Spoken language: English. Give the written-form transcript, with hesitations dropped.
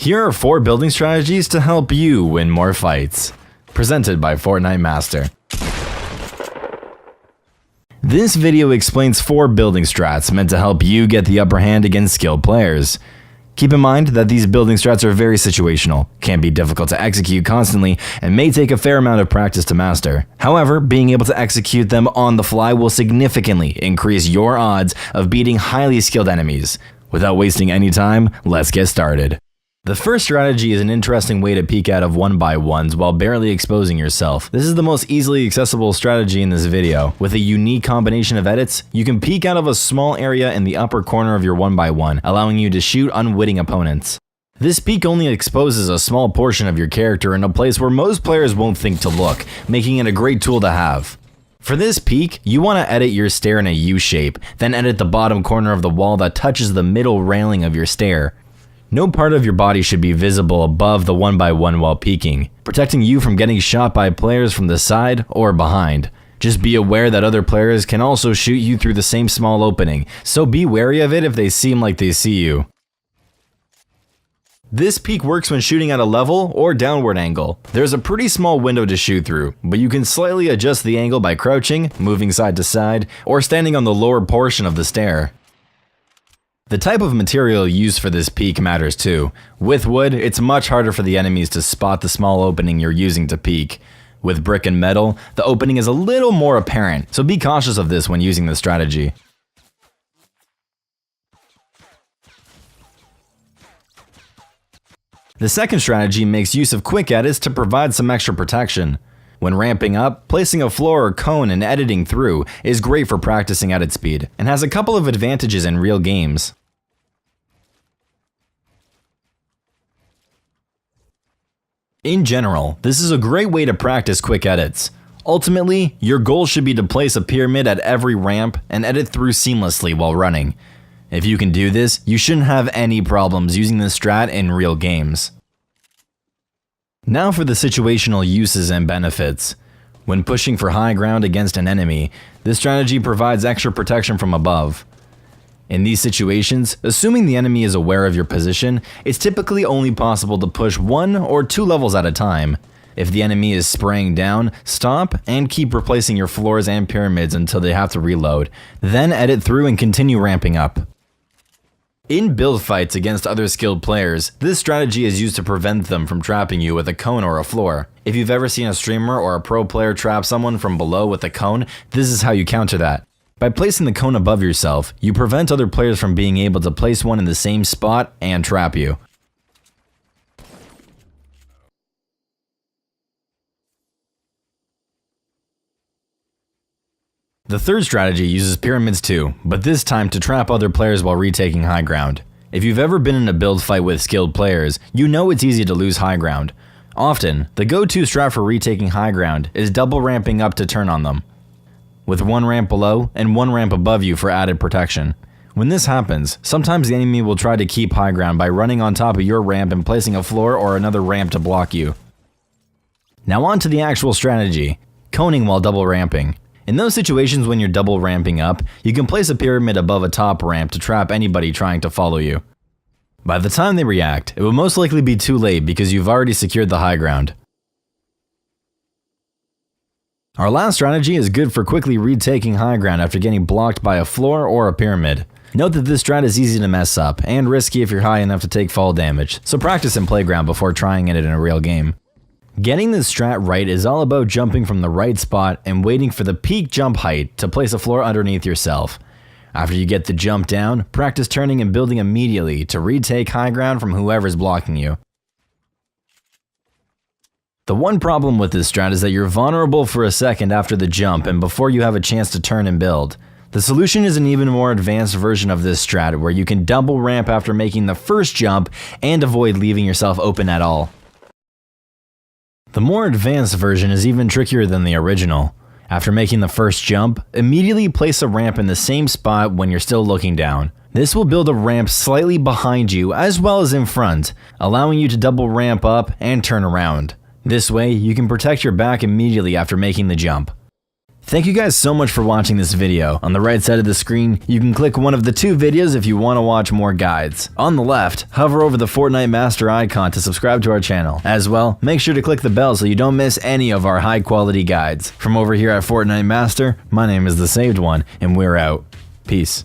Here are 4 building strategies to help you win more fights. Presented by Fortnite Master. This video explains 4 building strats meant to help you get the upper hand against skilled players. Keep in mind that these building strats are very situational, can be difficult to execute constantly, and may take a fair amount of practice to master. However, being able to execute them on the fly will significantly increase your odds of beating highly skilled enemies. Without wasting any time, let's get started. The first strategy is an interesting way to peek out of 1x1s while barely exposing yourself. This is the most easily accessible strategy in this video. With a unique combination of edits, you can peek out of a small area in the upper corner of your 1x1, allowing you to shoot unwitting opponents. This peek only exposes a small portion of your character in a place where most players won't think to look, making it a great tool to have. For this peek, you want to edit your stair in a U shape, then edit the bottom corner of the wall that touches the middle railing of your stair. No part of your body should be visible above the 1x1 while peeking, protecting you from getting shot by players from the side or behind. Just be aware that other players can also shoot you through the same small opening, so be wary of it if they seem like they see you. This peek works when shooting at a level or downward angle. There's a pretty small window to shoot through, but you can slightly adjust the angle by crouching, moving side to side, or standing on the lower portion of the stair. The type of material used for this peek matters too. With wood, it's much harder for the enemies to spot the small opening you're using to peek. With brick and metal, the opening is a little more apparent, so be cautious of this when using this strategy. The second strategy makes use of quick edits to provide some extra protection. When ramping up, placing a floor or cone and editing through is great for practicing edit speed, and has a couple of advantages in real games. In general, this is a great way to practice quick edits. Ultimately, your goal should be to place a pyramid at every ramp and edit through seamlessly while running. If you can do this, you shouldn't have any problems using this strat in real games. Now for the situational uses and benefits. When pushing for high ground against an enemy, this strategy provides extra protection from above. In these situations, assuming the enemy is aware of your position, it's typically only possible to push 1 or 2 levels at a time. If the enemy is spraying down, stop and keep replacing your floors and pyramids until they have to reload. Then edit through and continue ramping up. In build fights against other skilled players, this strategy is used to prevent them from trapping you with a cone or a floor. If you've ever seen a streamer or a pro player trap someone from below with a cone, this is how you counter that. By placing the cone above yourself, you prevent other players from being able to place one in the same spot and trap you. The third strategy uses pyramids too, but this time to trap other players while retaking high ground. If you've ever been in a build fight with skilled players, you know it's easy to lose high ground. Often, the go-to strat for retaking high ground is double ramping up to turn on them, with 1 ramp below and 1 ramp above you for added protection. When this happens, sometimes the enemy will try to keep high ground by running on top of your ramp and placing a floor or another ramp to block you. Now on to the actual strategy, coning while double ramping. In those situations when you're double ramping up, you can place a pyramid above a top ramp to trap anybody trying to follow you. By the time they react, it will most likely be too late because you've already secured the high ground. Our last strategy is good for quickly retaking high ground after getting blocked by a floor or a pyramid. Note that this strat is easy to mess up and risky if you're high enough to take fall damage, so practice in playground before trying it in a real game. Getting this strat right is all about jumping from the right spot and waiting for the peak jump height to place a floor underneath yourself. After you get the jump down, practice turning and building immediately to retake high ground from whoever's blocking you. The one problem with this strat is that you're vulnerable for a second after the jump and before you have a chance to turn and build. The solution is an even more advanced version of this strat where you can double ramp after making the first jump and avoid leaving yourself open at all. The more advanced version is even trickier than the original. After making the first jump, immediately place a ramp in the same spot when you're still looking down. This will build a ramp slightly behind you as well as in front, allowing you to double ramp up and turn around. This way, you can protect your back immediately after making the jump. Thank you guys so much for watching this video. On the right side of the screen, you can click one of the 2 videos if you want to watch more guides. On the left, hover over the Fortnite Master icon to subscribe to our channel. As well, make sure to click the bell so you don't miss any of our high quality guides. From over here at Fortnite Master, my name is The Saved One, and we're out. Peace.